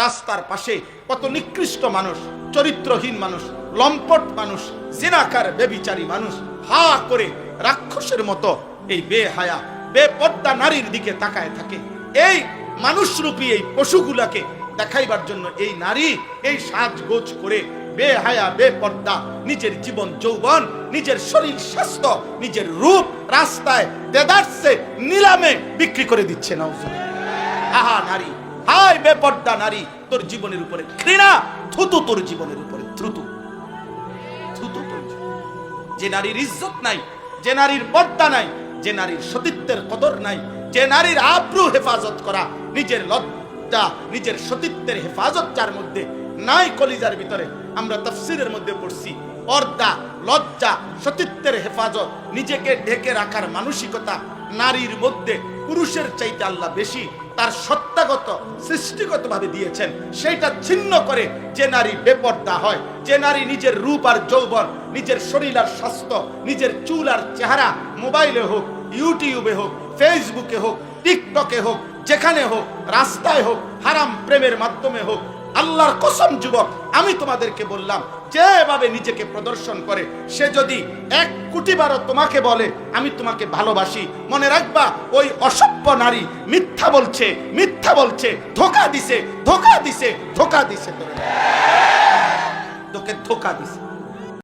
রাস্তার পাশে কত নিকৃষ্ট মানুষ, চরিত্রহীন মানুষ, লম্পট মানুষ, জিনাকার বেবিচারী মানুষ হা করে রাক্ষসের মতো এই বেহায়া বেপর্দা নারীর দিকে তাকায় থাকে। এই মানুষরূপী এই পশুগুলাকে দেখাইবার জন্য এই নারী এই সাজগোজ করে বেহায়া বেপর্দা নিজের জীবন যৌবন, নিজের শরীর স্বাস্থ্য, নিজের রূপ রাস্তায় দেদারসে নিলামে বিক্রি করে দিচ্ছে। নাউজুবিল্লাহ। আহা নারী, হায় বেপর্দা নারী, তোর জীবনের উপরে ঘৃণা, থুতু তোর জীবনের উপরে, থুতু থুতু তোর। যে নারীর ইজ্জত নাই, যে নারীর পর্দা নাই, যে নারীর সতীত্বের কদর নাই, যে নারীর আব্রু হেফাজত করা, নিজের লজ্জা, নিজের সতীত্বের হেফাজত যার মধ্যে নাই কলিজার ভিতরে। আমরা তাফসীরের মধ্যে পড়ছি পর্দা, লজ্জা, সতীত্বের হেফাজত, নিজেকে ঢেকে রাখার মানসিকতা নারীর মধ্যে পুরুষের চাইতে আল্লাহ বেশি তার সত্তাগত সৃষ্টিগতভাবে দিয়েছেন। সেইটা ছিন্ন করে যে নারী বেপর্দা হয়, যে নারী নিজের রূপ আর যৌবন, নিজের শরীর আর স্বাস্থ্য, নিজের চুল আর চেহারা মোবাইলে হোক, ইউটিউবে হোক, ফেসবুকে হোক, টিকটকে হোক, যেখানে হোক, রাস্তায় হোক, হারাম প্রেমের মাধ্যমে হোক, আল্লাহর কসম যুবক আমি তোমাদেরকে বললাম, যেভাবে নিজেকে প্রদর্শন করে সে যদি 1 কোটিবারও তোমাকে বলে আমি তোমাকে ভালোবাসি, মনে রাখবা ওই অসভ্য নারী মিথ্যা বলছে, মিথ্যা বলছে, ধোঁকা দিছে, ধোঁকা দিছে, ধোঁকা দিছে, তোকে ধোঁকা দিছে।